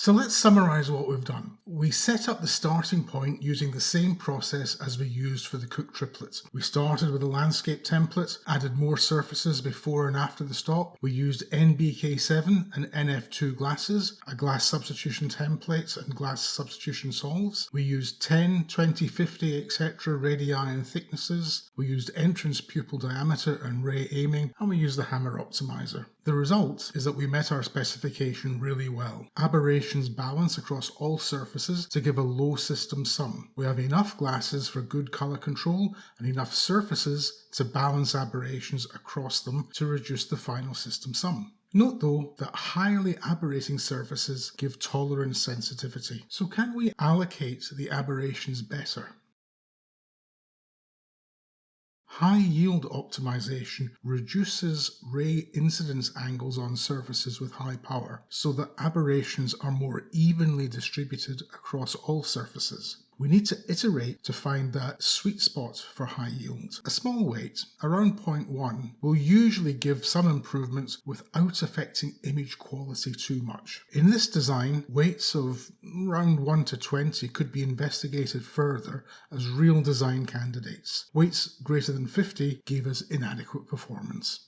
So let's summarize what we've done. We set up the starting point using the same process as we used for the cooked triplets. We started with a landscape template, added more surfaces before and after the stop. We used NBK7 and NF2 glasses, a glass substitution template and glass substitution solves. We used 10, 20, 50, etc. radii and thicknesses. We used entrance pupil diameter and ray aiming, and we used the hammer optimizer. The result is that we met our specification really well. Aberrations balance across all surfaces to give a low system sum. We have enough glasses for good color control and enough surfaces to balance aberrations across them to reduce the final system sum. Note though that highly aberrating surfaces give tolerance sensitivity. So can we allocate the aberrations better? High yield optimization reduces ray incidence angles on surfaces with high power so that aberrations are more evenly distributed across all surfaces. We need to iterate to find that sweet spot for high yield. A small weight, around 0.1, will usually give some improvements without affecting image quality too much. In this design, weights of around 1 to 20 could be investigated further as real design candidates. Weights greater than 50 gave us inadequate performance.